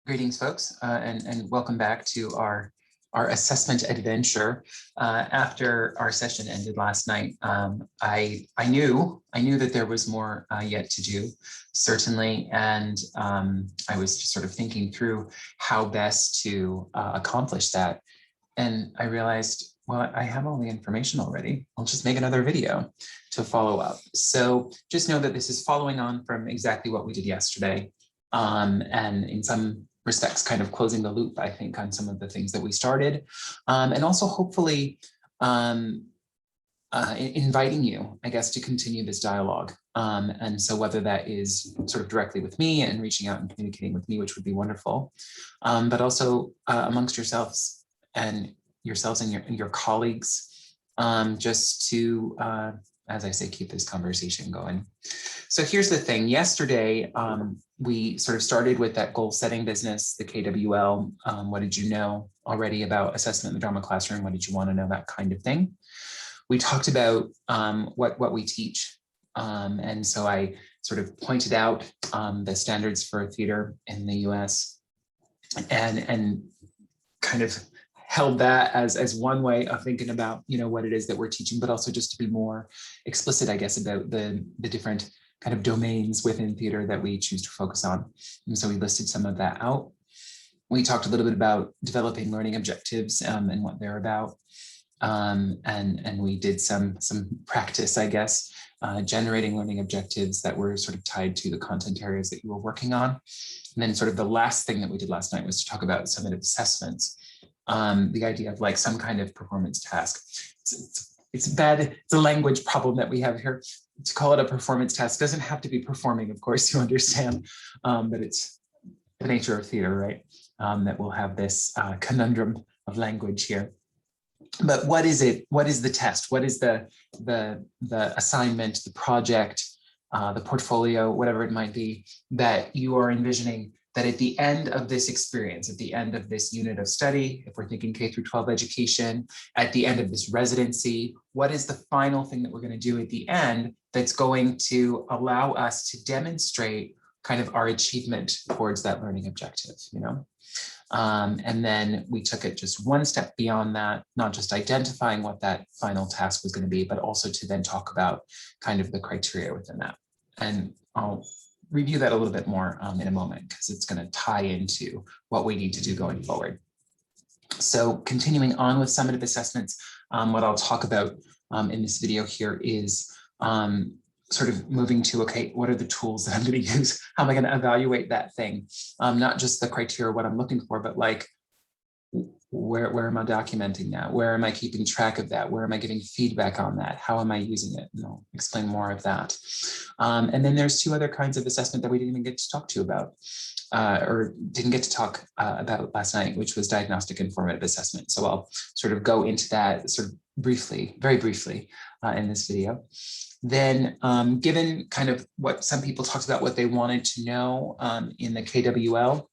Greetings, folks, and welcome back to our assessment adventure. After our session ended last night, I knew that there was more yet to do, certainly, and I was just sort of thinking through how best to accomplish that. And I realized, well, I have all the information already. I'll just make another video to follow up. So just know that this is following on from exactly what we did yesterday. And in some respects, kind of closing the loop, I think, on some of the things that we started. And also hopefully inviting you, I guess, to continue this dialogue. And so whether that is sort of directly with me and reaching out and communicating with me, which would be wonderful, but also amongst yourselves and your colleagues, just to, as I say, keep this conversation going. So here's the thing. Yesterday, we sort of started with that goal setting business, the KWL. What did you know already about assessment in the drama classroom? What did you want to know? That kind of thing. We talked about what we teach. And so I sort of pointed out the standards for theater in the US and kind of held that as one way of thinking about, what it is that we're teaching, but also just to be more explicit, I guess, about the different kind of domains within theater that we choose to focus on. And so we listed some of that out. We talked a little bit about developing learning objectives and what they're about. And we did some practice, I guess, generating learning objectives that were sort of tied to the content areas that you were working on. And then sort of the last thing that we did last night was to talk about summative assessments. The idea of like some kind of performance task. It's bad, it's a language problem that we have here. To call it a performance task doesn't have to be performing, of course, you understand, but it's the nature of theater, right? That we'll have this conundrum of language here. But what is it? What is the test? What is the assignment, the project, the portfolio, whatever it might be, that you are envisioning that at the end of this experience, at the end of this unit of study, if we're thinking K through 12 education, at the end of this residency, what is the final thing that we're going to do at the end that's going to allow us to demonstrate kind of our achievement towards that learning objective, And then we took it just one step beyond that, not just identifying what that final task was going to be, but also to then talk about kind of the criteria within that. And I'll review that a little bit more in a moment, because it's going to tie into what we need to do going forward. So continuing on with summative assessments, what I'll talk about in this video here is sort of moving to, okay, what are the tools that I'm going to use? How am I going to evaluate that thing? Not just the criteria, what I'm looking for, but like, where am I documenting that? Where am I keeping track of that? Where am I giving feedback on that? How am I using it? And I'll explain more of that. And then there's two other kinds of assessment that we didn't even get to talk to about, or didn't get to talk about last night, which was diagnostic and formative assessment. So I'll sort of go into that sort of briefly, very briefly in this video. Then given kind of what some people talked about, what they wanted to know in the KWL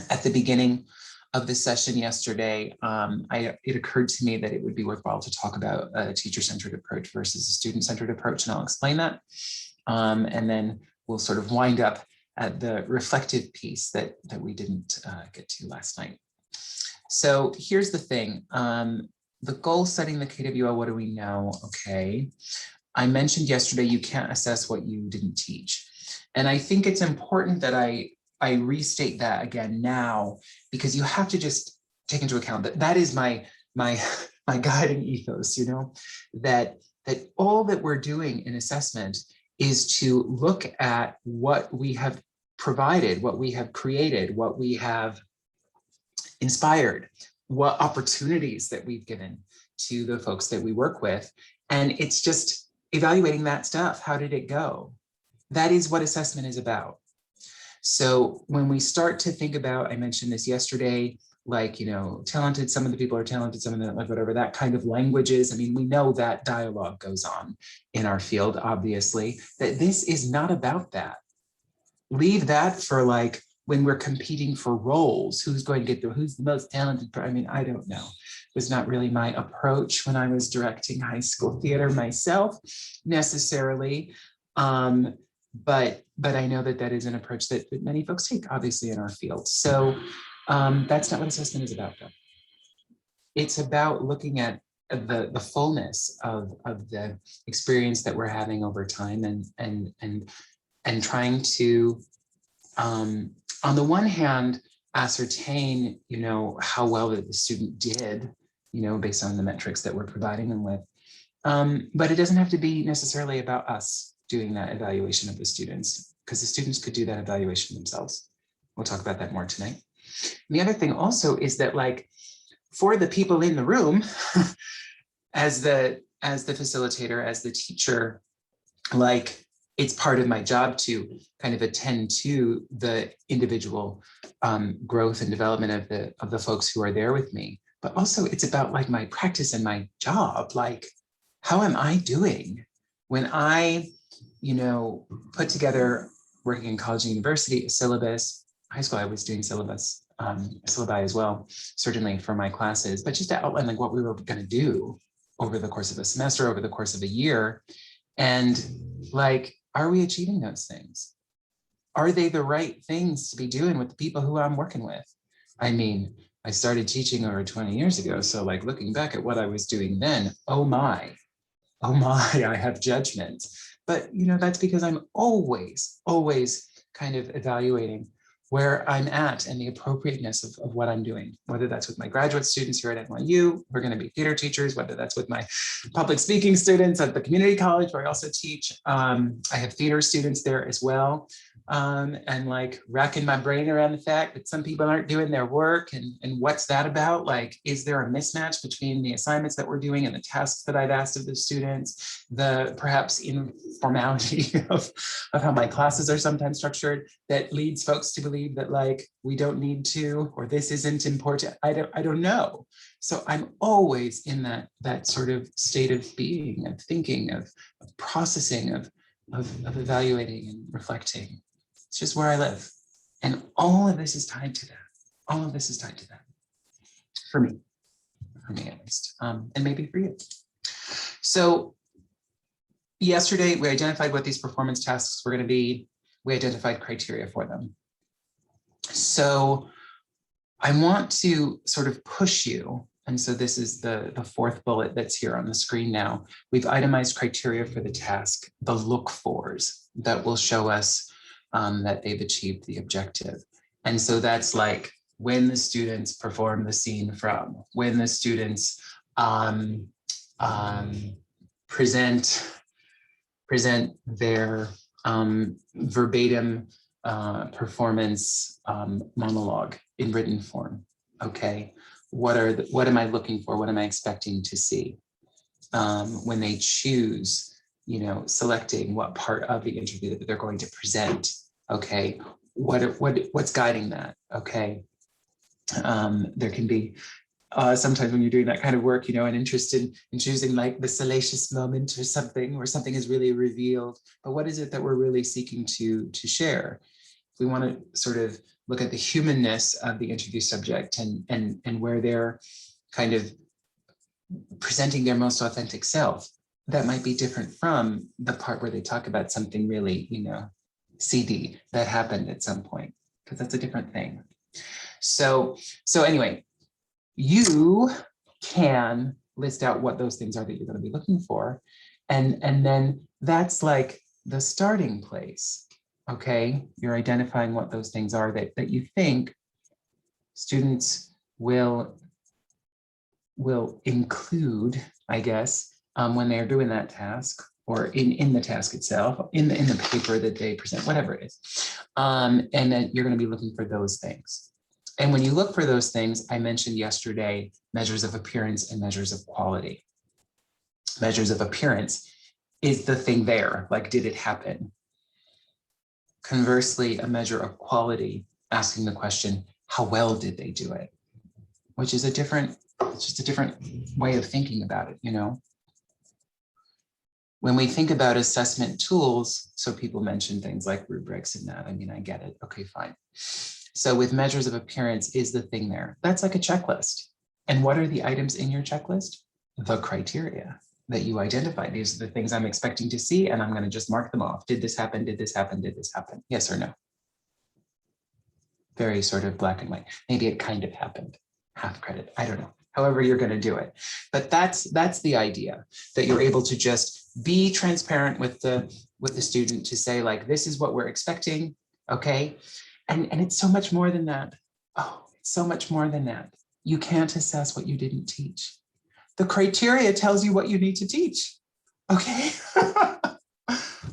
at the beginning of the session yesterday, it occurred to me that it would be worthwhile to talk about a teacher-centered approach versus a student-centered approach, and I'll explain that. And then we'll sort of wind up at the reflective piece that we didn't get to last night. So here's the thing. The goal setting, the KWL, what do we know? Okay. I mentioned yesterday, you can't assess what you didn't teach. And I think it's important that I restate that again now, because you have to just take into account that that is my guiding ethos, that all that we're doing in assessment is to look at what we have provided, what we have created, what we have inspired, what opportunities that we've given to the folks that we work with. And it's just evaluating that stuff. How did it go? That is what assessment is about. So when we start to think about, I mentioned this yesterday, like, talented, some of the people are talented, some of them, like whatever that kind of languages. I mean, we know that dialogue goes on in our field, obviously, that this is not about that. Leave that for like when we're competing for roles, who's going to get who's the most talented. I mean, I don't know. It was not really my approach when I was directing high school theater myself necessarily. but I know that that is an approach that many folks take, obviously, in our field. So that's not what assessment is about, though. It's about looking at the fullness of the experience that we're having over time, and trying to, on the one hand, ascertain, how well that the student did, based on the metrics that we're providing them with. But it doesn't have to be necessarily about us doing that evaluation of the students, because the students could do that evaluation themselves. We'll talk about that more tonight. And the other thing also is that, like, for the people in the room, as the facilitator, as the teacher, like, it's part of my job to kind of attend to the individual growth and development of the folks who are there with me. But also it's about, like, my practice and my job. Like, how am I doing when I, put together, working in college and university, a syllabus. High school, I was doing syllabi as well, certainly for my classes, but just to outline, like, what we were going to do over the course of a semester, over the course of a year. And, like, are we achieving those things? Are they the right things to be doing with the people who I'm working with? I mean, I started teaching over 20 years ago. So, like, looking back at what I was doing then, oh my, I have judgment. But, that's because I'm always kind of evaluating where I'm at and the appropriateness of what I'm doing, whether that's with my graduate students here at NYU, we're going to be theater teachers, whether that's with my public speaking students at the community college where I also teach. I have theater students there as well. And, like, racking my brain around the fact that some people aren't doing their work, and what's that about? Like, is there a mismatch between the assignments that we're doing and the tasks that I've asked of the students, the perhaps informality of how my classes are sometimes structured that leads folks to believe that, like, we don't need to, or this isn't important. I don't know. So I'm always in that sort of state of being, of thinking, of processing, of evaluating and reflecting. It's just where I live. And all of this is tied to that. All of this is tied to that. For me at least, and maybe for you. So yesterday, we identified what these performance tasks were going to be. We identified criteria for them. So I want to sort of push you. And so this is the fourth bullet that's here on the screen now. We've itemized criteria for the task, the look-fors that will show us that they've achieved the objective. And so that's like when the students perform the scene from, when the students present their verbatim performance monologue in written form. Okay, what am I looking for? What am I expecting to see? When they choose, selecting what part of the interview that they're going to present. Okay, what's guiding that? Okay, there can be sometimes when you're doing that kind of work, an interest in choosing, like, the salacious moment or something where something is really revealed. But what is it that we're really seeking to share? We want to sort of look at the humanness of the interview subject and where they're kind of presenting their most authentic self. That might be different from the part where they talk about something really, seedy that happened at some point, because that's a different thing. So anyway, you can list out what those things are that you're going to be looking for. And then that's like the starting place. Okay, you're identifying what those things are that you think students will include, I guess, when they're doing that task, or in the task itself, in the paper that they present, whatever it is. And then you're going to be looking for those things. And when you look for those things, I mentioned yesterday, measures of appearance and measures of quality. Measures of appearance is the thing there, like, did it happen? Conversely, a measure of quality, asking the question, how well did they do it? Which is it's just a different way of thinking about it, When we think about assessment tools, so people mention things like rubrics and that, I mean, I get it, okay, fine. So with measures of appearance is the thing there. That's like a checklist. And what are the items in your checklist? The criteria. that you identify. These are the things I'm expecting to see, and I'm going to just mark them off. Did this happen? Did this happen? Did this happen? Yes or no? Very sort of black and white. Maybe it kind of happened. Half credit. I don't know. However you're going to do it. But that's the idea, that you're able to just be transparent with the student to say, like, this is what we're expecting. Okay. And it's so much more than that. Oh, it's so much more than that. You can't assess what you didn't teach. The criteria tells you what you need to teach. Okay.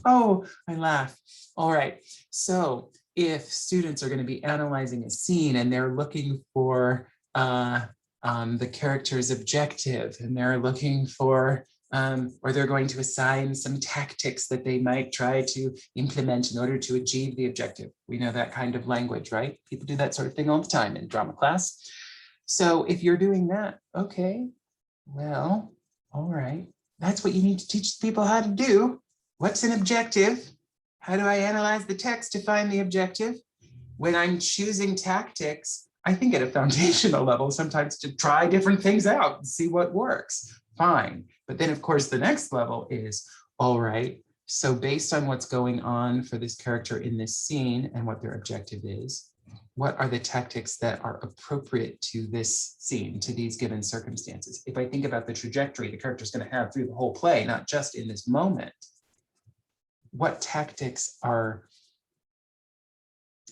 Oh, I laugh. All right. So if students are going to be analyzing a scene and they're looking for the character's objective, and they're looking for, or they're going to assign some tactics that they might try to implement in order to achieve the objective. We know that kind of language, right? People do that sort of thing all the time in drama class. So if you're doing that, okay, well, all right. That's what you need to teach people how to do. What's an objective? How do I analyze the text to find the objective? When I'm choosing tactics, I think at a foundational level, sometimes to try different things out and see what works. Fine. But then, of course, the next level is, all right, so based on what's going on for this character in this scene and what their objective is, what are the tactics that are appropriate to this scene, to these given circumstances? If I think about the trajectory the character's going to have through the whole play, not just in this moment, what tactics are,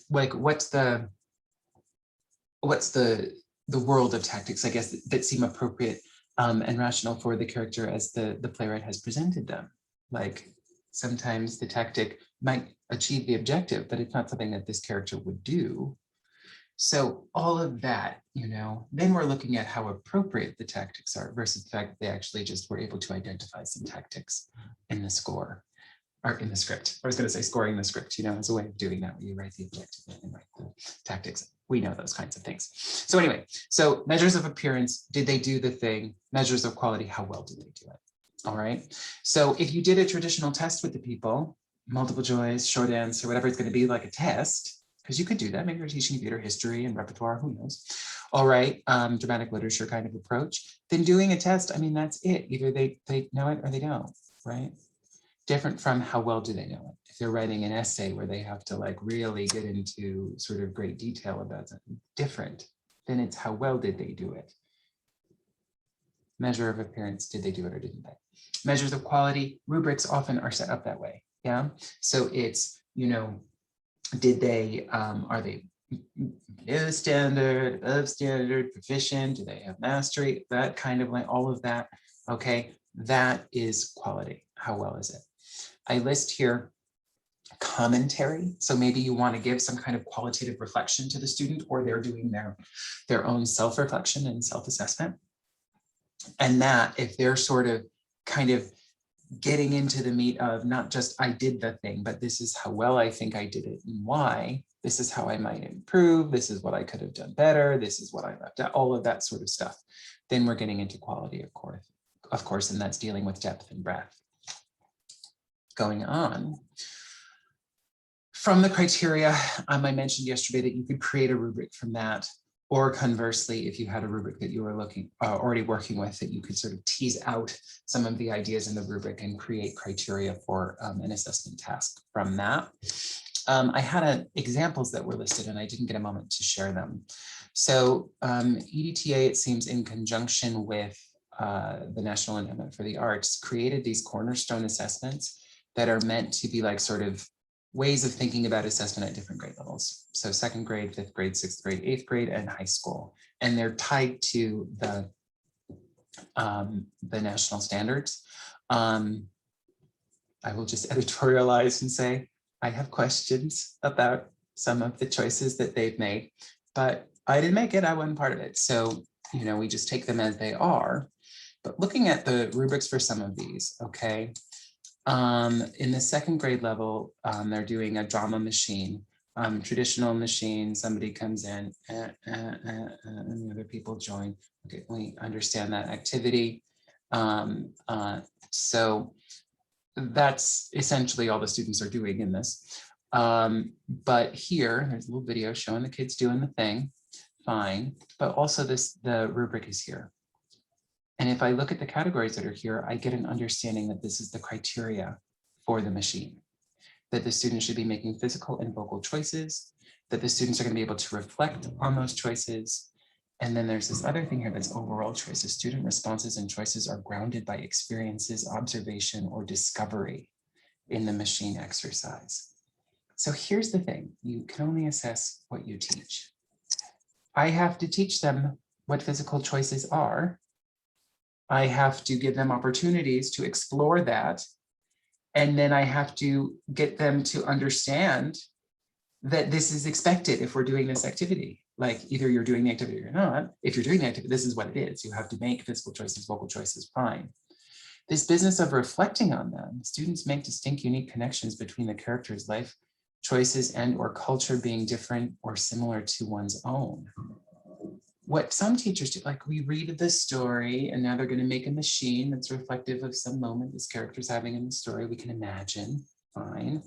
like, what's the world of tactics, I guess, that seem appropriate and rational for the character as the playwright has presented them? Like, sometimes the tactic might achieve the objective, but it's not something that this character would do. So all of that, you know, then we're looking at how appropriate the tactics are versus the fact that they actually just were able to identify some tactics in the score or in the script. I was going to say scoring the script, you know, as a way of doing that, where you write the objective and write the tactics. We know those kinds of things. So anyway, so measures of appearance, did they do the thing? Measures of quality, how well did they do it? All right. So if you did a traditional test with the people, multiple choice, short answer, whatever it's going to be, like a test, because you could do that. Maybe you're teaching theater history and repertoire, who knows? All right, dramatic literature kind of approach. Then doing a test, I mean, that's it. Either they know it or they don't, right? Different from how well do they know it. If they're writing an essay where they have to like really get into sort of great detail about something different, then it's how well did they do it. Measure of appearance, did they do it or didn't they? Measures of quality, rubrics often are set up that way, yeah? So it's, you know, did they, are they below standard, above standard, proficient, do they have mastery, that kind of like, all of that, okay? That is quality, how well is it? I list here commentary. So maybe you want to give some kind of qualitative reflection to the student, or they're doing their own self-reflection and self-assessment. And that, if they're sort of kind of getting into the meat of not just I did the thing, but this is how well I think I did it and why, this is how I might improve, this is what I could have done better, this is what I left out, all of that sort of stuff. Then we're getting into quality, of course, and that's dealing with depth and breadth. Going on. From the criteria, I mentioned yesterday that you could create a rubric from that, or conversely, if you had a rubric that you were already working with, that you could sort of tease out some of the ideas in the rubric and create criteria for an assessment task from that. I had examples that were listed and I didn't get a moment to share them. So EDTA, it seems, in conjunction with the National Endowment for the Arts, created these cornerstone assessments that are meant to be like sort of ways of thinking about assessment at different grade levels. So 2nd grade, 5th grade, 6th grade, 8th grade, and high school. And they're tied to the national standards. I will just editorialize and say, I have questions about some of the choices that they've made, but I didn't make it, I wasn't part of it. So, you know, we just take them as they are. But looking at the rubrics for some of these, okay, in the 2nd grade level, they're doing a drama machine, traditional machine, somebody comes in and the other people join. Okay, we understand that activity. So that's essentially all the students are doing in this. But here, there's a little video showing the kids doing the thing, fine. But also the rubric is here. And if I look at the categories that are here, I get an understanding that this is the criteria for the machine, that the students should be making physical and vocal choices, that the students are going to be able to reflect on those choices. And then there's this other thing here that's overall choices. Student responses and choices are grounded by experiences, observation, or discovery in the machine exercise. So here's the thing, you can only assess what you teach. I have to teach them what physical choices are. I have to give them opportunities to explore that. And then I have to get them to understand that this is expected if we're doing this activity. Like either you're doing the activity or not. If you're doing the activity, this is what it is. You have to make physical choices, vocal choices, fine. This business of reflecting on them, students make distinct, unique connections between the character's life choices and or culture being different or similar to one's own. What some teachers do, like we read the story and now they're going to make a machine that's reflective of some moment this character's having in the story, we can imagine, fine.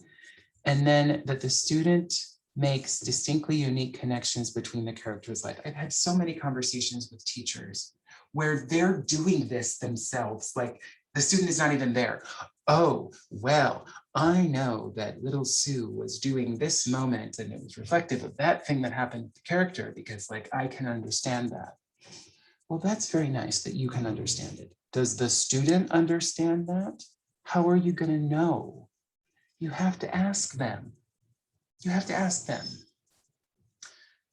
And then that the student makes distinctly unique connections between the character's life. I've had so many conversations with teachers where they're doing this themselves, like the student is not even there. Oh, well, I know that little Sue was doing this moment and it was reflective of that thing that happened with the character because like I can understand that. Well, that's very nice that you can understand it. Does the student understand that? How are you going to know? You have to ask them. You have to ask them.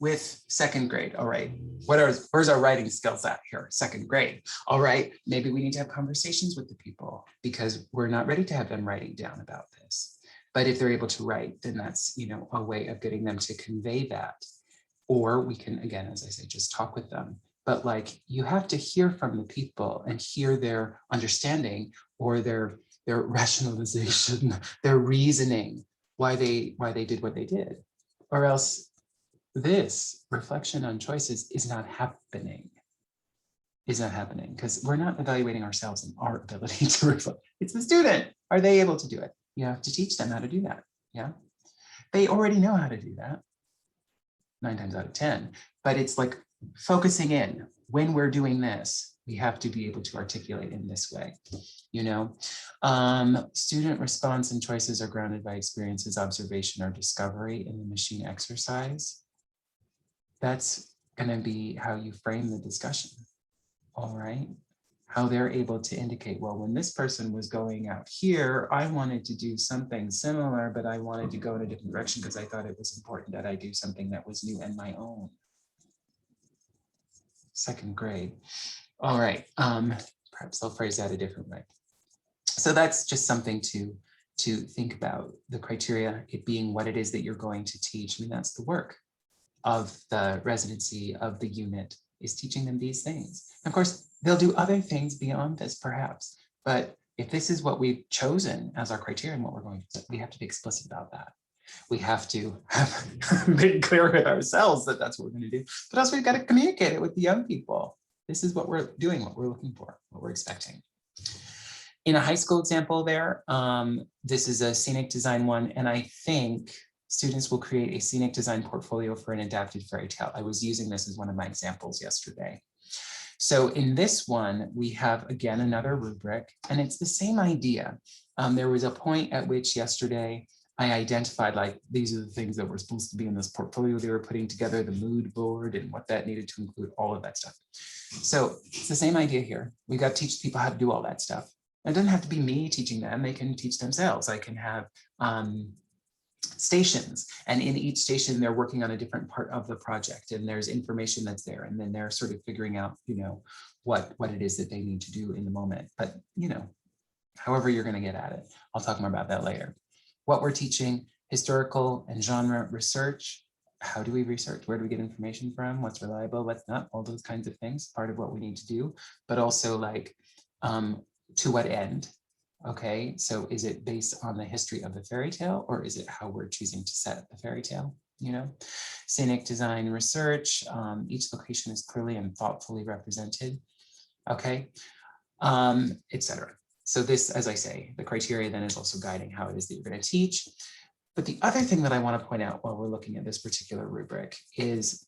With second grade, all right, where's our writing skills at here? Second grade, all right, maybe we need to have conversations with the people because we're not ready to have them writing down about this. But if they're able to write, then that's, you know, a way of getting them to convey that. Or we can, again, as I say, just talk with them. But like, you have to hear from the people and hear their understanding or their rationalization, their reasoning, why they did what they did, or else this reflection on choices is not happening. Because we're not evaluating ourselves and our ability to reflect. It's the student. Are they able to do it? You have to teach them how to do that. Yeah, they already know how to do that 9 times out of 10, but it's like focusing in when we're doing this, we have to be able to articulate in this way. You know, student response and choices are grounded by experiences, observation, or discovery in the machine exercise. That's going to be how you frame the discussion. All right. How they're able to indicate, well, when this person was going out here, I wanted to do something similar, but I wanted to go in a different direction because I thought it was important that I do something that was new and my own. Second grade. All right. Perhaps I'll phrase that a different way. So that's just something to think about, the criteria, it being what it is that you're going to teach. I mean, that's the work of the residency, of the unit, is teaching them these things. And of course, they'll do other things beyond this perhaps, but if this is what we've chosen as our criteria and what we're going to do, we have to be explicit about that. We have to have been clear with ourselves that that's what we're going to do, but also we've got to communicate it with the young people. This is what we're doing, what we're looking for, what we're expecting. In a high school example there, this is a scenic design one, and I think students will create a scenic design portfolio for an adapted fairy tale. I was using this as one of my examples yesterday. So in this one, we have, again, another rubric, and it's the same idea. There was a point at which yesterday I identified, like, these are the things that were supposed to be in this portfolio they were putting together, the mood board and what that needed to include, all of that stuff. So it's the same idea here. We've got to teach people how to do all that stuff. It doesn't have to be me teaching them, they can teach themselves. I can have stations, and in each station they're working on a different part of the project, and there's information that's there, and then they're sort of figuring out, you know, what it is that they need to do in the moment. But, you know, however you're going to get at it, I'll talk more about that later. What we're teaching: historical and genre research. How do we research? Where do we get information from? What's reliable, what's not? All those kinds of things, part of what we need to do, but also like to what end? Okay, so is it based on the history of the fairy tale, or is it how we're choosing to set the fairy tale? You know, scenic design research, each location is clearly and thoughtfully represented, okay, etc. So this, as I say, the criteria then is also guiding how it is that you're going to teach. But the other thing that I want to point out while we're looking at this particular rubric is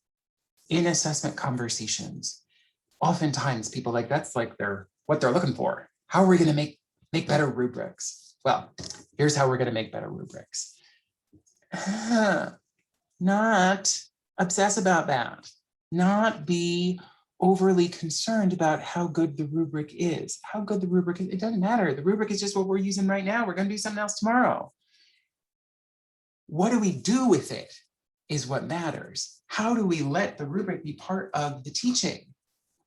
in assessment conversations, Oftentimes people like, that's like what they're looking for. How are we going to make better rubrics? Well, here's how we're going to make better rubrics. Not obsess about that. Not be overly concerned about how good the rubric is. How good the rubric is, it doesn't matter. The rubric is just what we're using right now. We're going to do something else tomorrow. What do we do with it is what matters. How do we let the rubric be part of the teaching?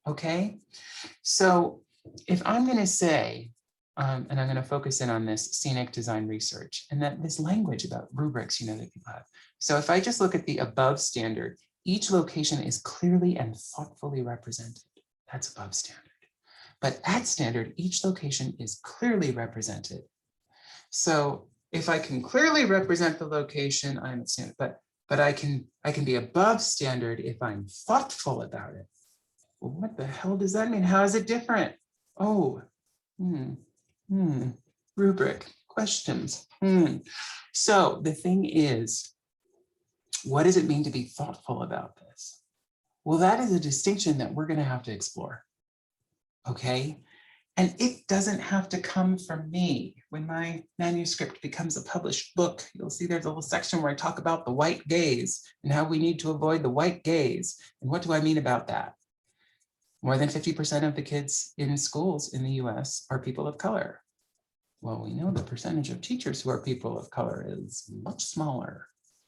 Okay, so if I'm going to say, and I'm going to focus in on this scenic design research and that this language about rubrics, that people have. So if I just look at the above standard, each location is clearly and thoughtfully represented. That's above standard. But at standard, each location is clearly represented. So if I can clearly represent the location, I'm at standard, but I can be above standard if I'm thoughtful about it. Well, what the hell does that mean? How is it different? Oh, rubric, questions. So the thing is, what does it mean to be thoughtful about this? Well, that is a distinction that we're going to have to explore. Okay. And it doesn't have to come from me. When my manuscript becomes a published book, you'll see there's a little section where I talk about the white gaze and how we need to avoid the white gaze. And what do I mean about that? More than 50% of the kids in schools in the US are people of color. Well, we know the percentage of teachers who are people of color is much smaller.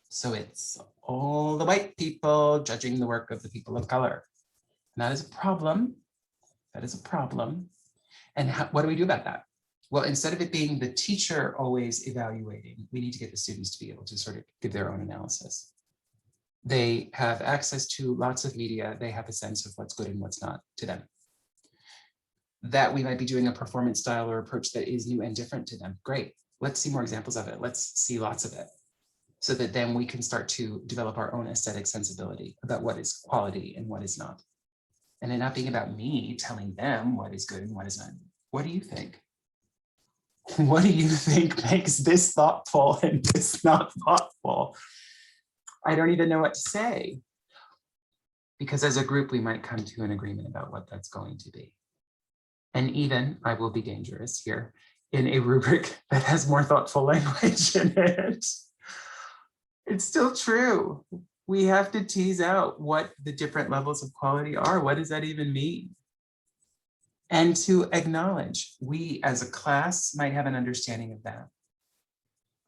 So it's all the white people judging the work of the people of color. And that is a problem. That is a problem. And what do we do about that? Well, instead of it being the teacher always evaluating, we need to get the students to be able to sort of give their own analysis. They have access to lots of media. They have a sense of what's good and what's not to them. That we might be doing a performance style or approach that is new and different to them. Great. Let's see more examples of it. Let's see lots of it, so that then we can start to develop our own aesthetic sensibility about what is quality and what is not. And it not being about me telling them what is good and what is not. What do you think? What do you think makes this thoughtful and this not thoughtful? I don't even know what to say. Because as a group, we might come to an agreement about what that's going to be. And even, I will be dangerous here, in a rubric that has more thoughtful language in it. It's still true. We have to tease out what the different levels of quality are. What does that even mean? And to acknowledge, we as a class might have an understanding of that.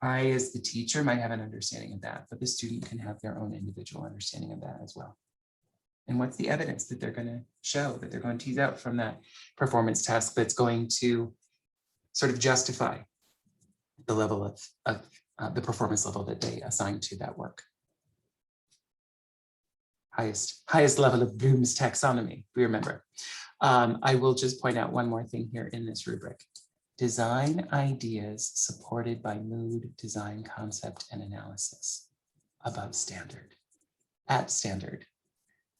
I, as the teacher, might have an understanding of that, but the student can have their own individual understanding of that as well. And what's the evidence that they're going to show, that they're going to tease out from that performance task that's going to sort of justify the level of the performance level that they assign to that work. Highest level of Bloom's taxonomy, we remember. I will just point out one more thing here in this rubric. Design ideas supported by mood, design concept, and analysis. Above standard. At standard.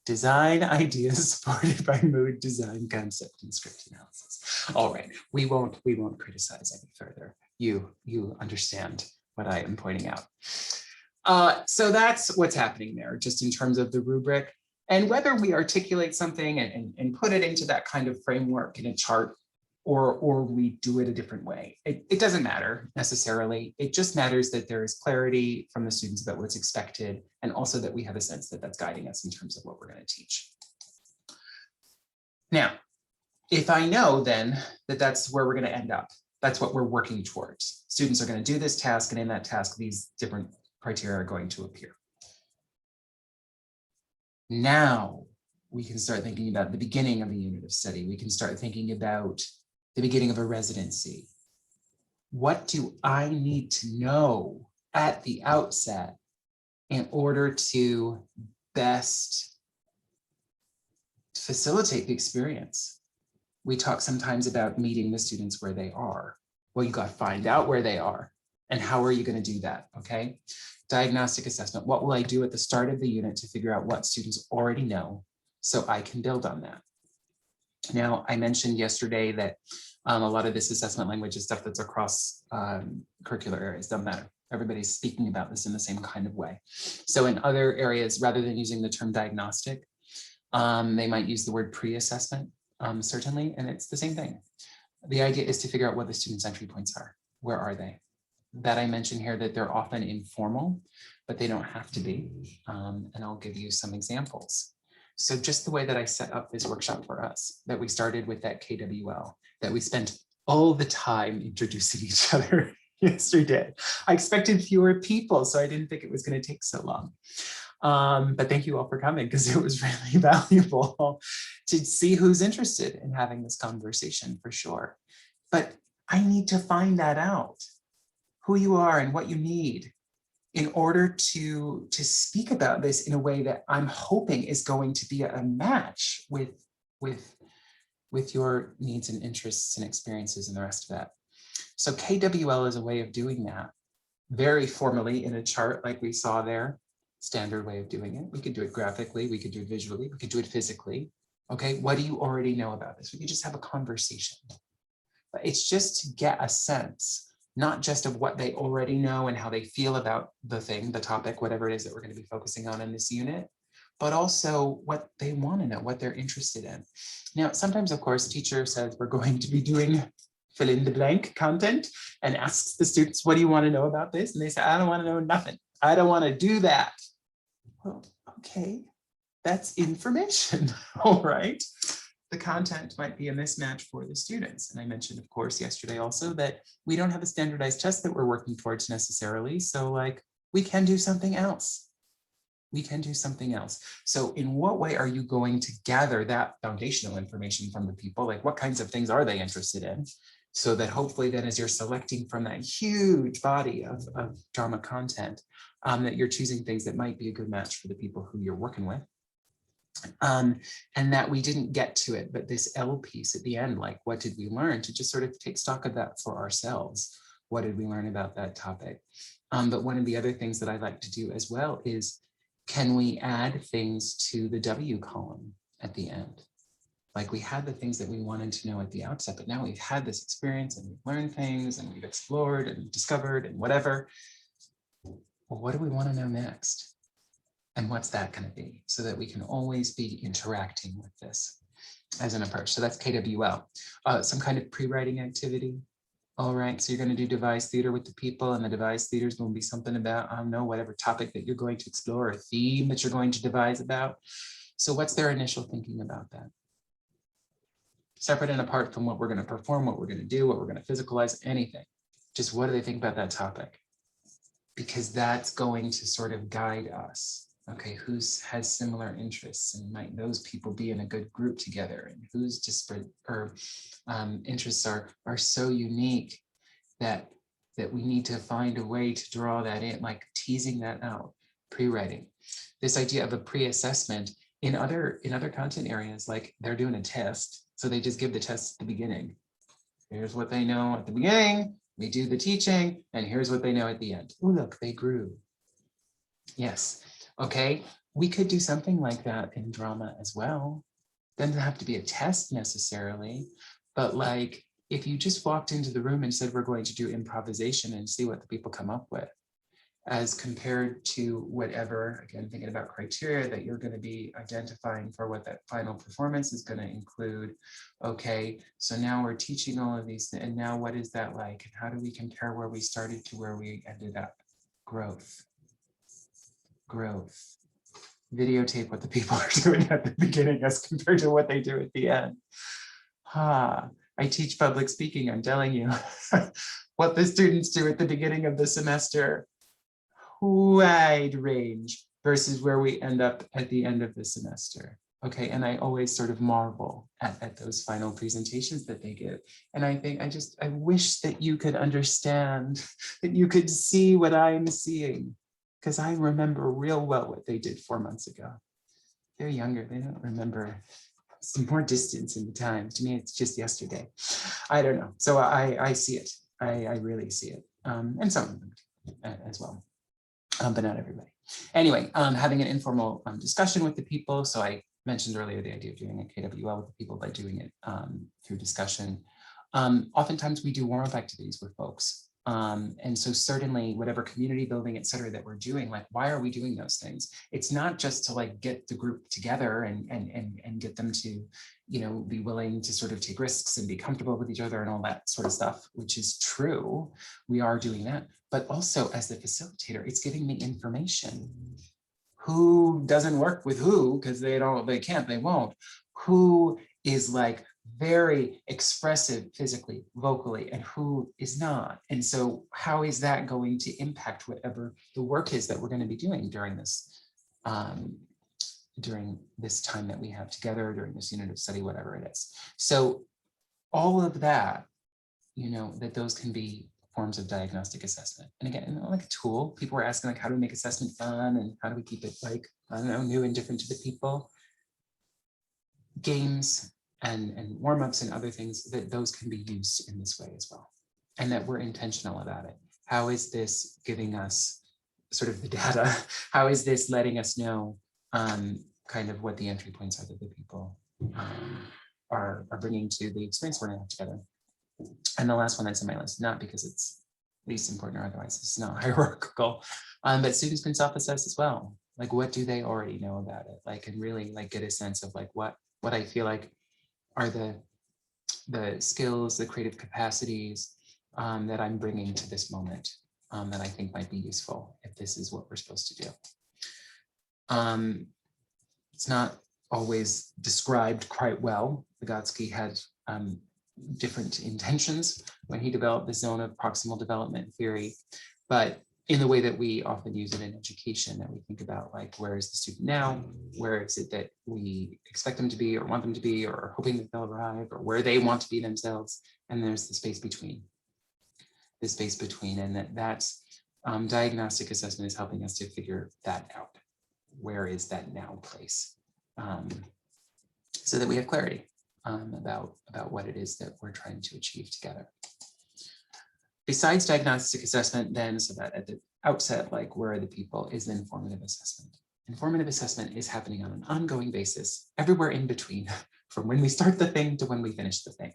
Design ideas supported by mood, design concept, and script analysis. All right, we won't criticize any further. You understand what I am pointing out. So that's what's happening there, just in terms of the rubric. And whether we articulate something and put it into that kind of framework in a chart, or we do it a different way, it doesn't matter necessarily. It just matters that there is clarity from the students about what's expected, and also that we have a sense that that's guiding us in terms of what we're going to teach. Now, if I know then that that's where we're going to end up, that's what we're working towards. Students are going to do this task, and in that task, these different criteria are going to appear. Now we can start thinking about the beginning of a unit of study. We can start thinking about the beginning of a residency. What do I need to know at the outset in order to best facilitate the experience? We talk sometimes about meeting the students where they are. Well, you got to find out where they are. And how are you going to do that? Okay. Diagnostic assessment. What will I do at the start of the unit to figure out what students already know so I can build on that? Now, I mentioned yesterday that a lot of this assessment language is stuff that's across curricular areas. Doesn't matter. Everybody's speaking about this in the same kind of way. So in other areas, rather than using the term diagnostic, They might use the word pre-assessment, certainly, and it's the same thing. The idea is to figure out what the students' entry points are. Where are they? That I mentioned here that they're often informal, but they don't have to be. And I'll give you some examples. So just the way that I set up this workshop for us, that we started with that KWL, that we spent all the time introducing each other yesterday. I expected fewer people, so I didn't think it was going to take so long. But thank you all for coming, because it was really valuable to see who's interested in having this conversation for sure. But I need to find that out, who you are and what you need, in order to speak about this in a way that I'm hoping is going to be a match with your needs and interests and experiences and the rest of that. So KWL is a way of doing that very formally in a chart like we saw there. Standard way of doing it. We could do it graphically, we could do it visually, we could do it physically. Okay, what do you already know about this? We could just have a conversation. But it's just to get a sense, not just of what they already know and how they feel about the thing, the topic, whatever it is that we're going to be focusing on in this unit, but also what they want to know, what they're interested in. Now, sometimes, of course, teacher says we're going to be doing fill in the blank content and asks the students, what do you want to know about this? And they say, I don't want to know nothing. I don't want to do that. Well, okay, that's information, all right? The content might be a mismatch for the students. And I mentioned, of course, yesterday also that we don't have a standardized test that we're working towards necessarily. So like, we can do something else. We can do something else. So in what way are you going to gather that foundational information from the people? Like, what kinds of things are they interested in? So that hopefully then as you're selecting from that huge body of drama content, that you're choosing things that might be a good match for the people who you're working with. And that we didn't get to it, but this L piece at the end, like what did we learn, to just sort of take stock of that for ourselves. What did we learn about that topic? But one of the other things that I like to do as well is, can we add things to the W column at the end? Like we had the things that we wanted to know at the outset, but now we've had this experience and we've learned things and we've explored and discovered and whatever. Well, what do we want to know next? And what's that going to be? So that we can always be interacting with this as an approach. So that's KWL. Some kind of pre-writing activity. All right, so you're going to do devised theater with the people, and the devised theater is going to be something about, I don't know, whatever topic that you're going to explore, or theme that you're going to devise about. So what's their initial thinking about that? Separate and apart from what we're going to perform, what we're going to do, what we're going to physicalize, anything. Just what do they think about that topic? Because that's going to sort of guide us. Okay, who has similar interests, and might those people be in a good group together, and whose disparate or interests are so unique that we need to find a way to draw that in, like teasing that out, pre-writing. This idea of a pre-assessment in other content areas, like they're doing a test, so they just give the test at the beginning. Here's what they know at the beginning, we do the teaching, and here's what they know at the end. Oh, look, they grew. Yes. Okay, we could do something like that in drama as well. Doesn't have to be a test necessarily, but like if you just walked into the room and said, we're going to do improvisation and see what the people come up with, as compared to whatever, again, thinking about criteria that you're going to be identifying for what that final performance is going to include. Okay, so now we're teaching all of these, and now what is that like? And how do we compare where we started to where we ended up? Growth. Videotape what the people are doing at the beginning as compared to what they do at the end. I teach public speaking, I'm telling you. What the students do at the beginning of the semester, wide range versus where we end up at the end of the semester. Okay, and I always sort of marvel at those final presentations that they give. And I think I wish that you could understand, that you could see what I'm seeing. Because I remember real well what they did 4 months ago. They're younger, they don't remember some more distance in the time. To me, it's just yesterday. I don't know. So I see it. I really see it. And some of them as well, but not everybody. Anyway, having an informal discussion with the people. So I mentioned earlier the idea of doing a KWL with the people by doing it through discussion. Oftentimes we do warm-up activities with folks. And so certainly whatever community building, et cetera, that we're doing, like, why are we doing those things? It's not just to like get the group together and get them to, you know, be willing to sort of take risks and be comfortable with each other and all that sort of stuff, which is true. We are doing that, but also as the facilitator, it's giving me information. Who doesn't work with who, because they can't, they won't. Who is like very expressive physically, vocally, and who is not. And so how is that going to impact whatever the work is that we're going to be doing during this time that we have together, during this unit of study, whatever it is. So all of that, you know, that those can be forms of diagnostic assessment. And again, like a tool, people were asking like, how do we make assessment fun and how do we keep it like, I don't know, new and different to the people? Games and warm-ups and other things, that those can be used in this way as well. And that we're intentional about it. How is this giving us sort of the data? How is this letting us know kind of what the entry points are that the people are bringing to the experience we're gonna have together? And the last one that's in my list, not because it's least important or otherwise, it's not hierarchical, but students can self-assess as well. Like, what do they already know about it? Like, and really like get a sense of like what I feel like are the skills, the creative capacities that I'm bringing to this moment that I think might be useful if this is what we're supposed to do. It's not always described quite well. Vygotsky had different intentions when he developed the zone of proximal development theory, but in the way that we often use it in education, that we think about like, where is the student now? Where is it that we expect them to be or want them to be or hoping that they'll arrive, or where they want to be themselves? And there's the space between. The space between, and that's diagnostic assessment is helping us to figure that out. Where is that now place? So that we have clarity about what it is that we're trying to achieve together. Besides diagnostic assessment, then, so that at the outset, like, where are the people, is the informative assessment. Informative assessment is happening on an ongoing basis, everywhere in between, from when we start the thing to when we finish the thing.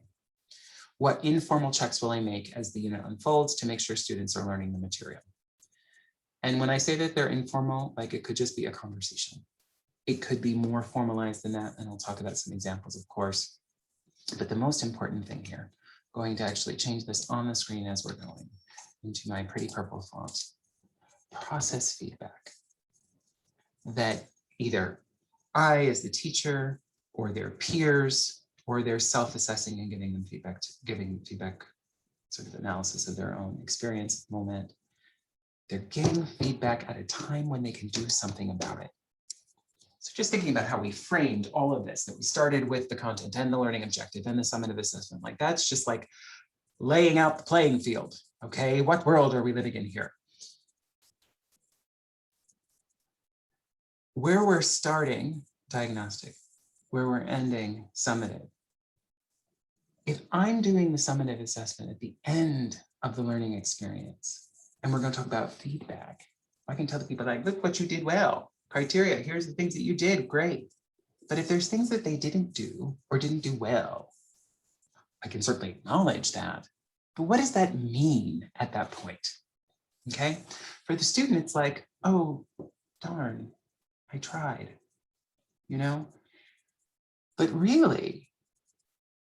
What informal checks will I make as the unit unfolds to make sure students are learning the material? And when I say that they're informal, like, it could just be a conversation. It could be more formalized than that, and I'll talk about some examples, of course. But the most important thing here, going to actually change this on the screen as we're going into my pretty purple font, process feedback. That either I, as the teacher, or their peers, or they're self-assessing and giving feedback, sort of analysis of their own experience, moment. They're getting feedback at a time when they can do something about it. So just thinking about how we framed all of this, that we started with the content and the learning objective and the summative assessment, like that's just like laying out the playing field. Okay, what world are we living in here? Where we're starting, diagnostic, where we're ending, summative. If I'm doing the summative assessment at the end of the learning experience, and we're going to talk about feedback, I can tell the people like, look what you did well. Criteria, here's the things that you did, great. But if there's things that they didn't do or didn't do well, I can certainly acknowledge that. But what does that mean at that point? Okay, for the student, it's like, oh, darn, I tried, you know? But really,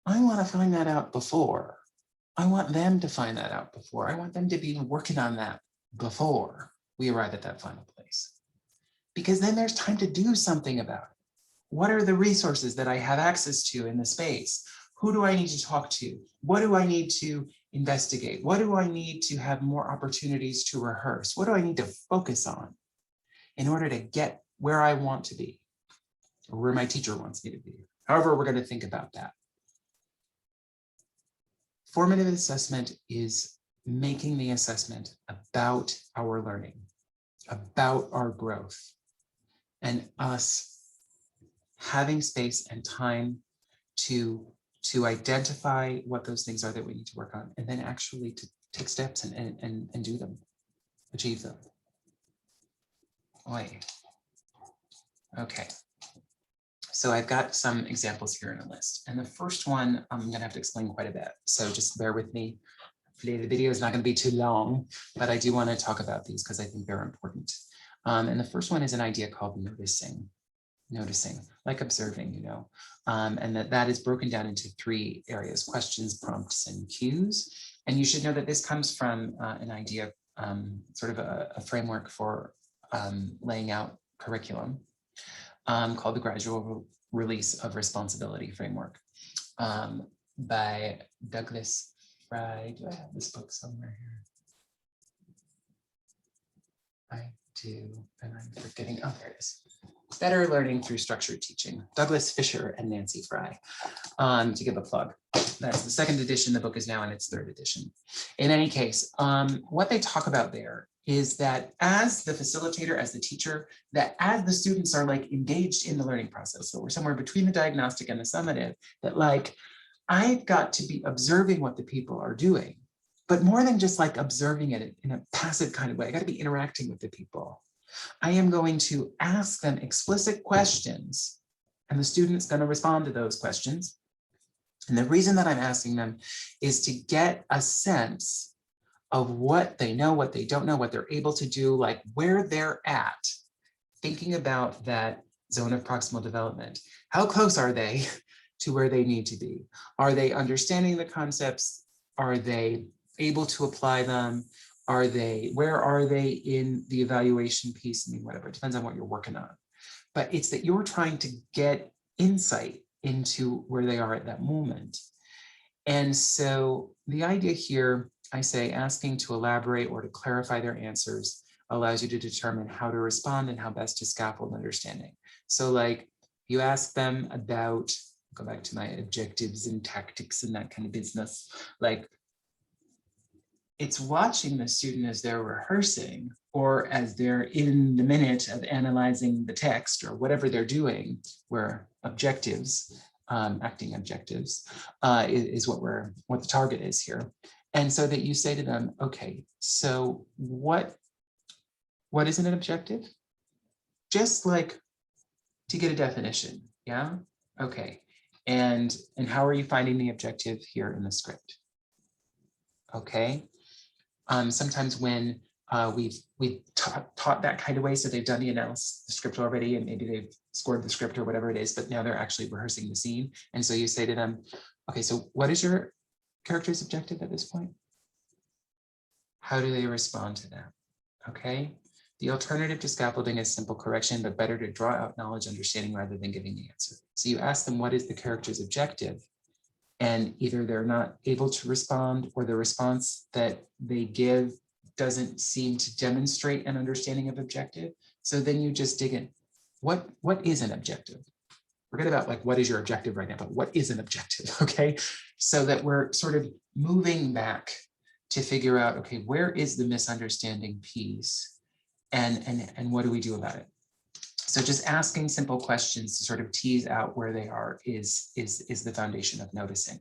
I want to find that out before. I want them to find that out before. I want them to be working on that before we arrive at that final place. Because then there's time to do something about it. What are the resources that I have access to in the space? Who do I need to talk to? What do I need to investigate? What do I need to have more opportunities to rehearse? What do I need to focus on in order to get where I want to be, or where my teacher wants me to be? However, we're going to think about that. Formative assessment is making the assessment about our learning, about our growth, and us having space and time to identify what those things are that we need to work on, and then actually to take steps and do them, achieve them. Oy. Okay. So I've got some examples here in a list. And the first one, I'm going to have to explain quite a bit. So just bear with me. hopefully the video is not going to be too long, but I do want to talk about these because I think they're important. And the first one is an idea called noticing, like observing, you know, and that is broken down into 3 areas: questions, prompts, and cues. And you should know that this comes from an idea, sort of a framework for laying out curriculum called the Gradual Release of Responsibility Framework by Douglas Fry. Do I have this book somewhere here? I do, and I'm forgetting. Oh, there it is. Better Learning Through Structured Teaching, Douglas Fisher and Nancy Fry, to give a plug. That's the 2nd edition. The book is now in its 3rd edition. In any case, what they talk about there is that as the facilitator, as the teacher, that as the students are like engaged in the learning process, so we're somewhere between the diagnostic and the summative, that like, I've got to be observing what the people are doing, but more than just like observing it in a passive kind of way. I got to be interacting with the people. I am going to ask them explicit questions, and the student's going to respond to those questions. And the reason that I'm asking them is to get a sense of what they know, what they don't know, what they're able to do, like where they're at, thinking about that zone of proximal development. How close are they to where they need to be? Are they understanding the concepts? Are they able to apply them? Where are they in the evaluation piece? I mean, whatever, it depends on what you're working on. But it's that you're trying to get insight into where they are at that moment. And so the idea here, I say asking to elaborate or to clarify their answers allows you to determine how to respond and how best to scaffold understanding. So like you ask them about, go back to my objectives and tactics and that kind of business, like it's watching the student as they're rehearsing or as they're in the minute of analyzing the text or whatever they're doing, where objectives, acting objectives, is what the target is here. And so that you say to them, okay, so what is an objective? Just like to get a definition, yeah? Okay, and how are you finding the objective here in the script? Okay. Sometimes when we've taught that kind of way, so they've done the analysis, the script already, and maybe they've scored the script or whatever it is, but now they're actually rehearsing the scene. And so you say to them, okay, so what is your character's objective at this point? How do they respond to that? Okay. The alternative to scaffolding is simple correction, but better to draw out knowledge understanding rather than giving the answer. So you ask them, what is the character's objective? And either they're not able to respond or the response that they give doesn't seem to demonstrate an understanding of objective. So then you just dig in. What is an objective? Forget about like, what is your objective right now, but what is an objective, okay? So that we're sort of moving back to figure out, okay, where is the misunderstanding piece and what do we do about it? So just asking simple questions to sort of tease out where they are is the foundation of noticing.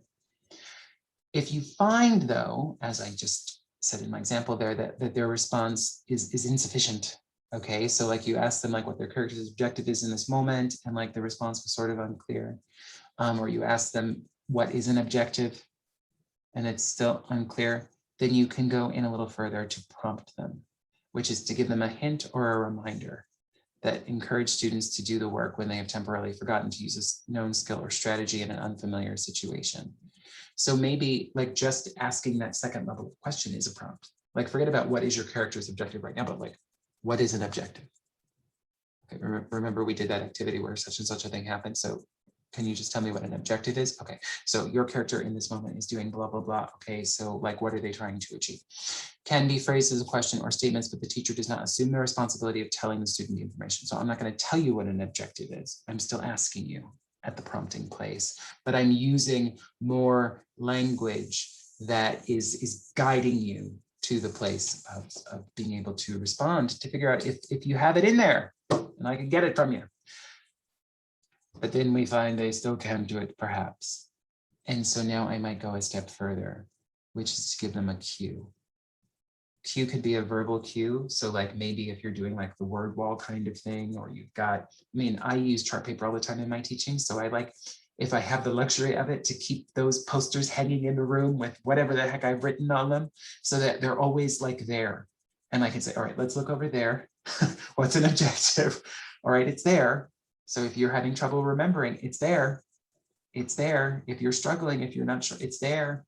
If you find though, as I just said in my example there, that their response is insufficient, okay? So like you ask them like what their character's objective is in this moment and like the response was sort of unclear, or you ask them what is an objective and it's still unclear, then you can go in a little further to prompt them, which is to give them a hint or a reminder that encourage students to do the work when they have temporarily forgotten to use a known skill or strategy in an unfamiliar situation. So maybe like just asking that second level of question is a prompt. Like forget about what is your character's objective right now, but like, what is an objective? Okay, remember we did that activity where such and such a thing happened. So can you just tell me what an objective is? Okay, so your character in this moment is doing blah, blah, blah. Okay, so like, what are they trying to achieve? Can be phrased as a question or statements, but the teacher does not assume the responsibility of telling the student the information. So I'm not going to tell you what an objective is. I'm still asking you at the prompting place, but I'm using more language that is guiding you to the place of being able to respond to figure out if you have it in there and I can get it from you. But then we find they still can't do it perhaps. And so now I might go a step further, which is to give them a cue. Cue could be a verbal cue. So like maybe if you're doing like the word wall kind of thing, or you've got, I mean, I use chart paper all the time in my teaching. So I like if I have the luxury of it, to keep those posters hanging in the room with whatever the heck I've written on them, so that they're always like there. And I can say, all right, let's look over there. What's an objective? All right, it's there. So if you're having trouble remembering, it's there. It's there. If you're struggling, if you're not sure, it's there.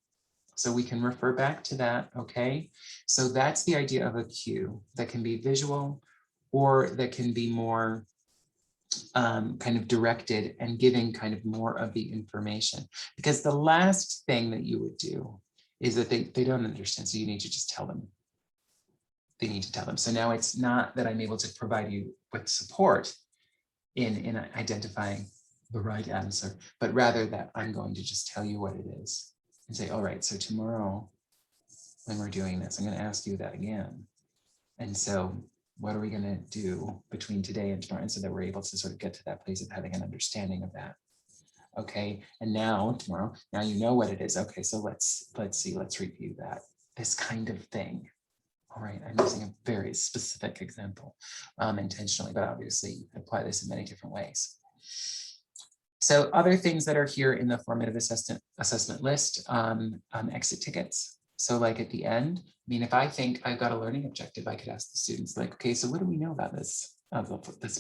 So we can refer back to that, okay? So that's the idea of a cue that can be visual, or that can be more kind of directed and giving kind of more of the information. Because the last thing that you would do is that they don't understand, so you need to just tell them. They need to tell them. So now it's not that I'm able to provide you with support in identifying the right answer, but rather that I'm going to just tell you what it is and say, all right, so tomorrow when we're doing this, I'm going to ask you that again. And so what are we going to do between today and tomorrow? And so that we're able to sort of get to that place of having an understanding of that. Okay, and now tomorrow, now you know what it is. Okay, so let's see, let's review that, this kind of thing. All right, I'm using a very specific example intentionally, but obviously you can apply this in many different ways. So other things that are here in the formative assessment list, exit tickets. So like at the end, I mean, if I think I've got a learning objective, I could ask the students like, okay, so what do we know about this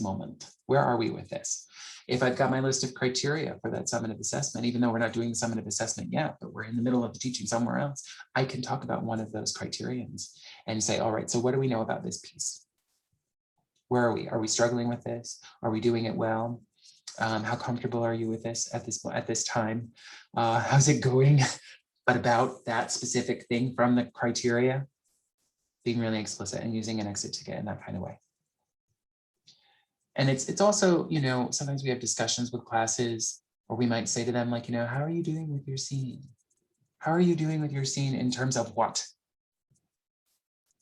moment? Where are we with this? If I've got my list of criteria for that summative assessment, even though we're not doing the summative assessment yet, but we're in the middle of the teaching somewhere else, I can talk about one of those criterions and say, all right, so what do we know about this piece? Where are we? Are we struggling with this? Are we doing it well? How comfortable are you with this at this time? How's it going? But about that specific thing from the criteria, being really explicit and using an exit ticket in that kind of way. And it's also, you know, sometimes we have discussions with classes, or we might say to them like, you know, how are you doing with your scene? How are you doing with your scene in terms of what?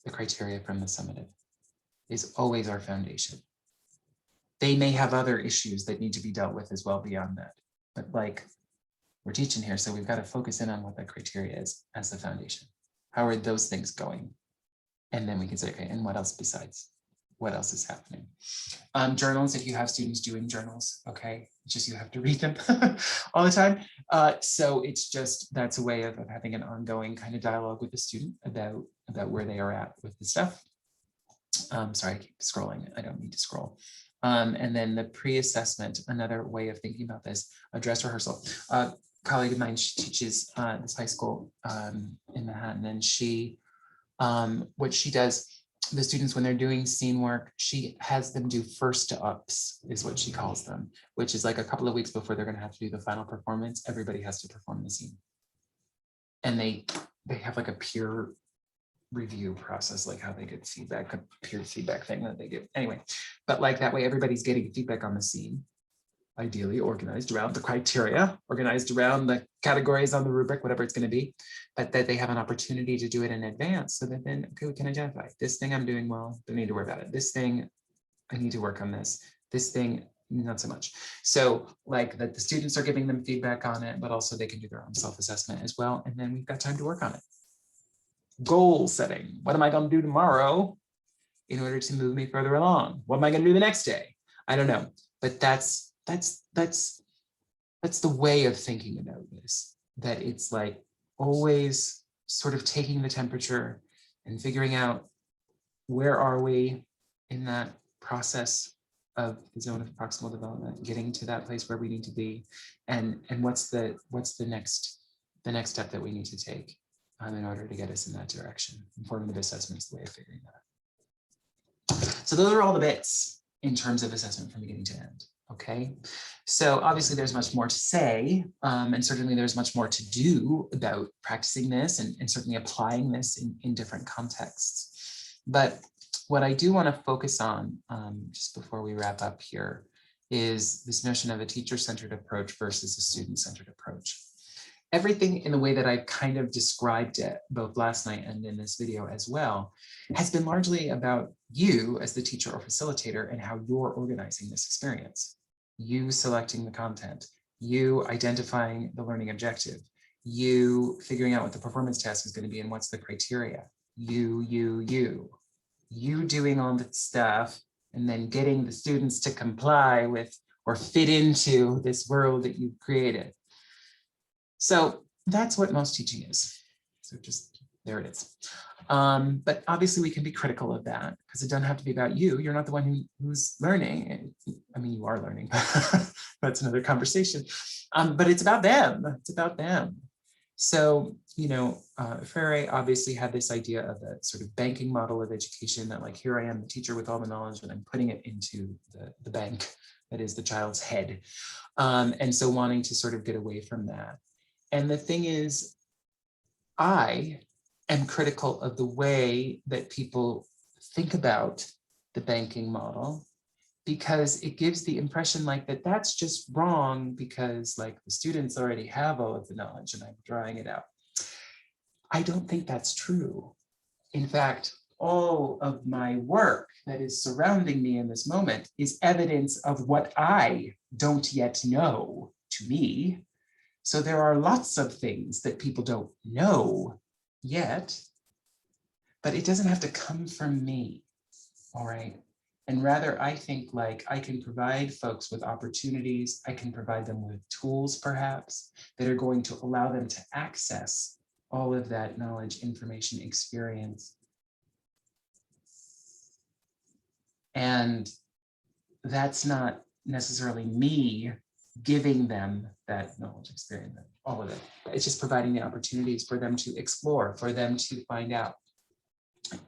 The criteria from the summative is always our foundation. They may have other issues that need to be dealt with as well beyond that. But like, we're teaching here, so we've got to focus in on what that criteria is as the foundation. How are those things going? And then we can say, okay, and what else besides? What else is happening? Journals, if you have students doing journals, okay, just you have to read them all the time. So it's just, that's a way of having an ongoing kind of dialogue with the student about where they are at with the stuff. Sorry, I keep scrolling. I don't need to scroll. And then the pre-assessment, another way of thinking about this, a dress rehearsal. A colleague of mine, she teaches this high school in Manhattan, and she, what she does, the students, when they're doing scene work, she has them do first ups, is what she calls them, which is like a couple of weeks before they're going to have to do the final performance. Everybody has to perform the scene. And they have like a peer review process, like how they get feedback, a peer feedback thing that they give. Anyway, but like that way, everybody's getting feedback on the scene, ideally organized around the criteria, organized around the categories on the rubric, whatever it's going to be, but that they have an opportunity to do it in advance, so that then, okay, we can identify this thing I'm doing well, don't need to worry about it. This thing, I need to work on this. This thing, not so much. So like that the students are giving them feedback on it, but also they can do their own self-assessment as well. And then we've got time to work on it. Goal setting. What am I going to do tomorrow in order to move me further along? What am I going to do the next day? I don't know, but that's the way of thinking about this, that it's like always sort of taking the temperature and figuring out where are we in that process of the zone of proximal development, getting to that place where we need to be, and what's the next step that we need to take in order to get us in that direction. Formative assessment is the way of figuring that out. So those are all the bits in terms of assessment from beginning to end. Okay, so obviously there's much more to say, and certainly there's much more to do about practicing this and certainly applying this in different contexts. But what I do want to focus on just before we wrap up here is this notion of a teacher-centered approach versus a student-centered approach. Everything in the way that I've kind of described it, both last night and in this video as well, has been largely about you as the teacher or facilitator and how you're organizing this experience. You selecting the content, you identifying the learning objective, you figuring out what the performance task is going to be and what's the criteria, you doing all the stuff and then getting the students to comply with or fit into this world that you've created. So that's what most teaching is. So just, there it is. But obviously we can be critical of that because it doesn't have to be about you. You're not the one who's learning. I mean, you are learning, that's another conversation. But it's about them. It's about them. So, you know, Freire obviously had this idea of a sort of banking model of education that, like, here I am, the teacher with all the knowledge, and I'm putting it into the bank that is the child's head. And so wanting to sort of get away from that. And the thing is, I am critical of the way that people think about the banking model, because it gives the impression like that's just wrong because, like, the students already have all of the knowledge and I'm drawing it out. I don't think that's true. In fact, all of my work that is surrounding me in this moment is evidence of what I don't yet know to me. So there are lots of things that people don't know yet, but it doesn't have to come from me, all right? And rather, I think, like, I can provide folks with opportunities, I can provide them with tools perhaps that are going to allow them to access all of that knowledge, information, experience. And that's not necessarily me giving them that knowledge, experience, all of it. It's just providing the opportunities for them to explore, for them to find out.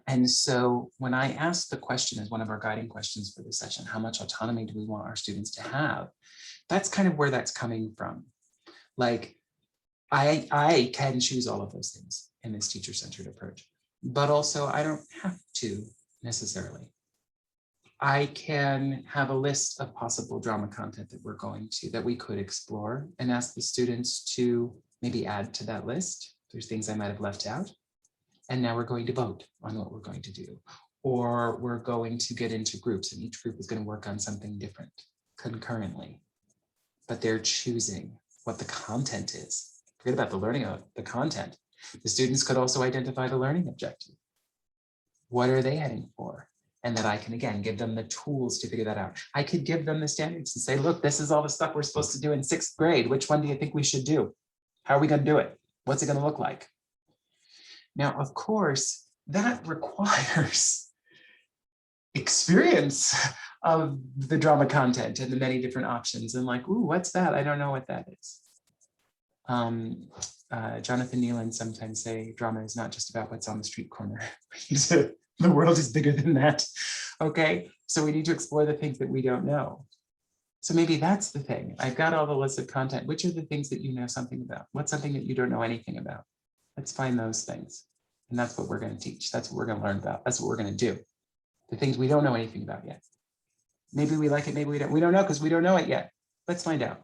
And so when I asked the question as one of our guiding questions for this session, how much autonomy do we want our students to have? That's kind of where that's coming from. Like, I can choose all of those things in this teacher-centered approach, but also I don't have to necessarily. I can have a list of possible drama content that we could explore, and ask the students to maybe add to that list. There's things I might have left out. And now we're going to vote on what we're going to do. Or we're going to get into groups, and each group is going to work on something different concurrently. But they're choosing what the content is. Forget about the learning of the content. The students could also identify the learning objective. What are they heading for? And that I can, again, give them the tools to figure that out. I could give them the standards and say, look, this is all the stuff we're supposed to do in 6th grade. Which one do you think we should do? How are we going to do it? What's it going to look like? Now, of course, that requires experience of the drama content and the many different options, and like, ooh, what's that? I don't know what that is. Jonathan Nealon sometimes say drama is not just about what's on the street corner. The world is bigger than that. Okay, so we need to explore the things that we don't know. So maybe that's the thing. I've got all the lists of content. Which are the things that you know something about? What's something that you don't know anything about? Let's find those things. And that's what we're going to teach. That's what we're going to learn about. That's what we're going to do. The things we don't know anything about yet. Maybe we like it, maybe we don't. We don't know because we don't know it yet. Let's find out.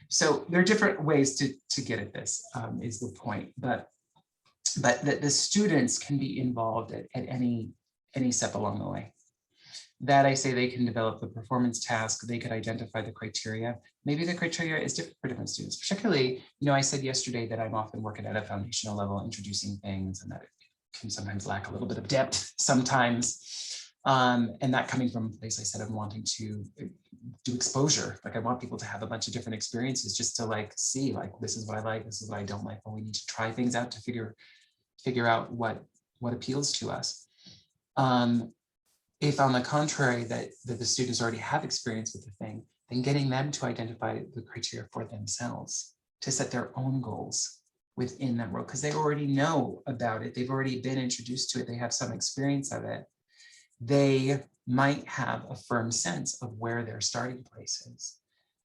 So there are different ways to get at this, is the point. But the students can be involved at any step along the way. That I say they can develop the performance task, they could identify the criteria. Maybe the criteria is different for different students. Particularly, you know, I said yesterday that I'm often working at a foundational level, introducing things, and that it can sometimes lack a little bit of depth sometimes. And that coming from a place I said I'm wanting to do exposure. Like, I want people to have a bunch of different experiences just to, like, see, like, this is what I like, this is what I don't like. But we need to try things out to figure out what appeals to us. If on the contrary that the students already have experience with the thing, then getting them to identify the criteria for themselves, to set their own goals within that world, because they already know about it. They've already been introduced to it. They have some experience of it. They might have a firm sense of where their starting place is.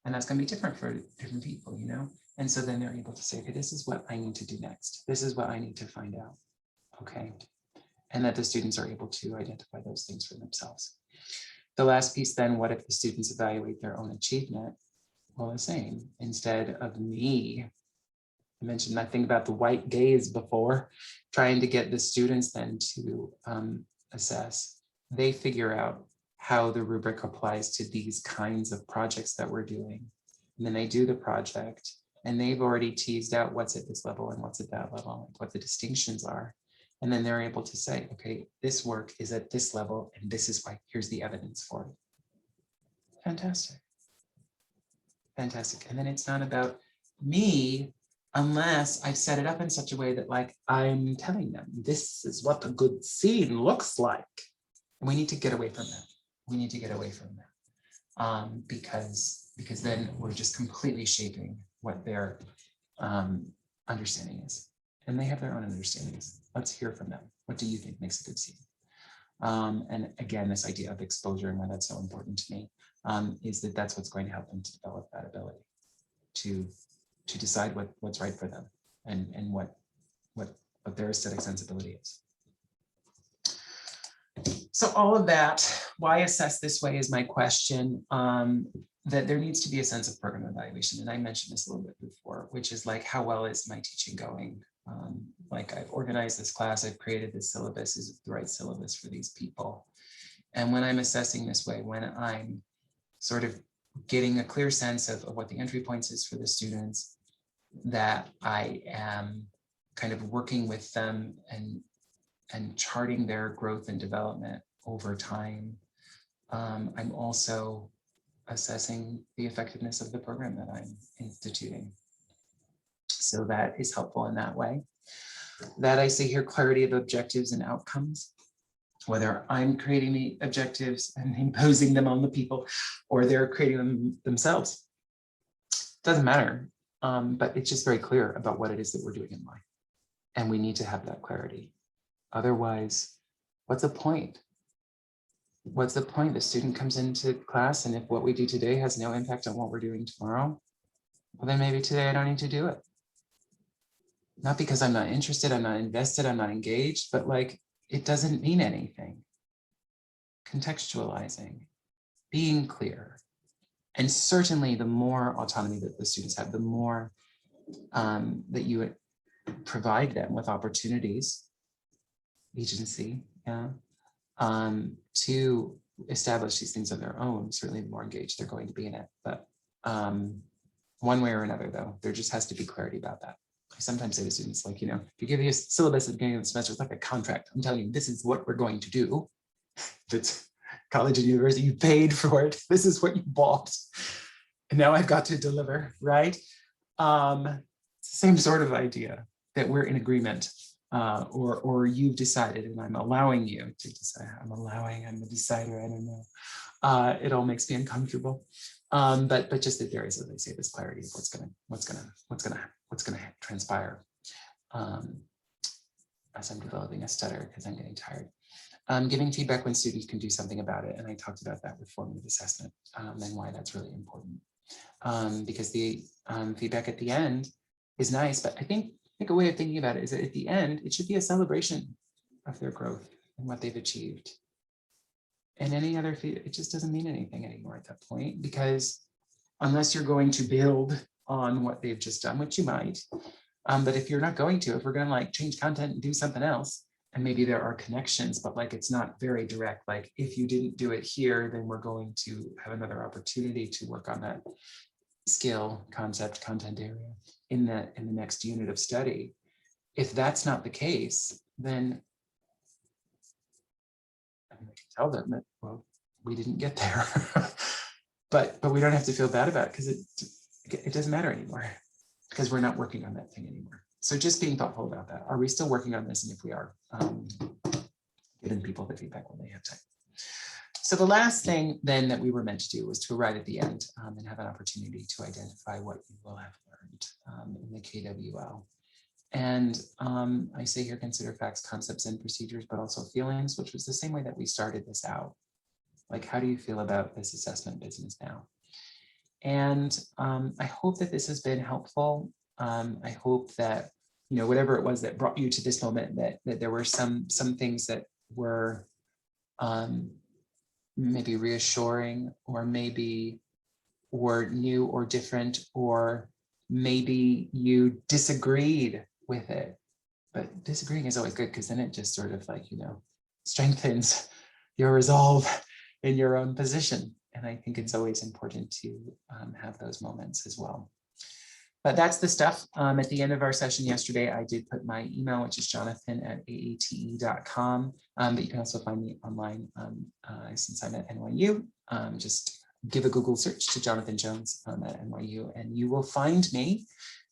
And that's going to be different for different people, you know? And so then they're able to say, okay, this is what I need to do next. This is what I need to find out. Okay. And that the students are able to identify those things for themselves. The last piece then, what if the students evaluate their own achievement? Well, the same. Instead of me, I mentioned nothing about the white gaze before, trying to get the students then to assess. They figure out how the rubric applies to these kinds of projects that we're doing. And then they do the project, and they've already teased out what's at this level and what's at that level, what the distinctions are. And then they're able to say, okay, this work is at this level, and this is why, here's the evidence for it. Fantastic. Fantastic. And then it's not about me unless I've set it up in such a way that like I'm telling them this is what a good scene looks like. And we need to get away from that. We need to get away from that because then we're just completely shaping what their understanding is. And they have their own understandings. Let's hear from them. What do you think makes a good scene? And again, this idea of exposure and why that's so important to me is that that's what's going to help them to develop that ability to decide what's right for them and what their aesthetic sensibility is. So all of that, why assess this way is my question, that there needs to be a sense of program evaluation. And I mentioned this a little bit before, which is like, how well is my teaching going? Like I've organized this class, I've created this syllabus, is it the right syllabus for these people? And when I'm assessing this way, when I'm sort of getting a clear sense of what the entry points is for the students, that I am kind of working with them and charting their growth and development over time. I'm also assessing the effectiveness of the program that I'm instituting. So that is helpful in that way. That I say here, clarity of objectives and outcomes, whether I'm creating the objectives and imposing them on the people or they're creating them themselves. Doesn't matter, but it's just very clear about what it is that we're doing in why. And we need to have that clarity. Otherwise, what's the point? What's the point? The student comes into class and if what we do today has no impact on what we're doing tomorrow, well then maybe today I don't need to do it. Not because I'm not interested, I'm not invested, I'm not engaged, but like it doesn't mean anything. Contextualizing, being clear. And certainly the more autonomy that the students have, the more that you would provide them with opportunities, agency, yeah, to establish these things on their own. Certainly the more engaged they're going to be in it. But one way or another though, there just has to be clarity about that. I sometimes say to students, like, you know, if you give you a syllabus at the beginning of the semester, it's like a contract. I'm telling you, this is what we're going to do. If it's college and university, you paid for it. This is what you bought. And now I've got to deliver, right? It's the same sort of idea that we're in agreement or you've decided and I'm allowing you to decide. I'm the decider, I don't know. It all makes me uncomfortable. But just that there is, as I say, this clarity of what's gonna transpire as I'm developing a stutter because I'm getting tired. Giving feedback when students can do something about it, and I talked about that with formative assessment and why that's really important. Because the feedback at the end is nice, but I think a way of thinking about it is that at the end it should be a celebration of their growth and what they've achieved. And any other feedback, it just doesn't mean anything anymore at that point, because unless you're going to build on what they've just done, which you might, but if you're not going to, if we're going to like change content and do something else, and maybe there are connections, but like it's not very direct, like if you didn't do it here, then we're going to have another opportunity to work on that skill, concept, content area in the next unit of study. If that's not the case, then I can tell them that, well, we didn't get there, but we don't have to feel bad about it because it doesn't matter anymore because we're not working on that thing anymore. So just being thoughtful about that. Are we still working on this? And if we are, giving people the feedback when they have time. So the last thing then that we were meant to do was to arrive at the end and have an opportunity to identify what you will have learned in the KWL. And I say here, consider facts, concepts, and procedures, but also feelings, which was the same way that we started this out. Like, how do you feel about this assessment business now? And I hope that this has been helpful. I hope that, you know, whatever it was that brought you to this moment, that there were some things that were maybe reassuring, or maybe were new or different, or maybe you disagreed with it. But disagreeing is always good because then it just sort of like, you know, strengthens your resolve in your own position. And I think it's always important to have those moments as well. But that's the stuff. At the end of our session yesterday, I did put my email, which is jonathan@aate.com. But you can also find me online since I'm at NYU. Just give a Google search to Jonathan Jones at NYU, and you will find me,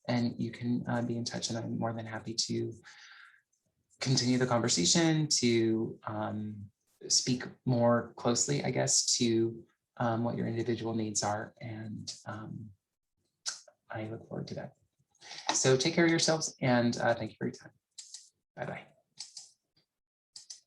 and you can be in touch, and I'm more than happy to continue the conversation, to speak more closely, I guess, to what your individual needs are. And I look forward to that. So take care of yourselves, and thank you for your time. Bye-bye.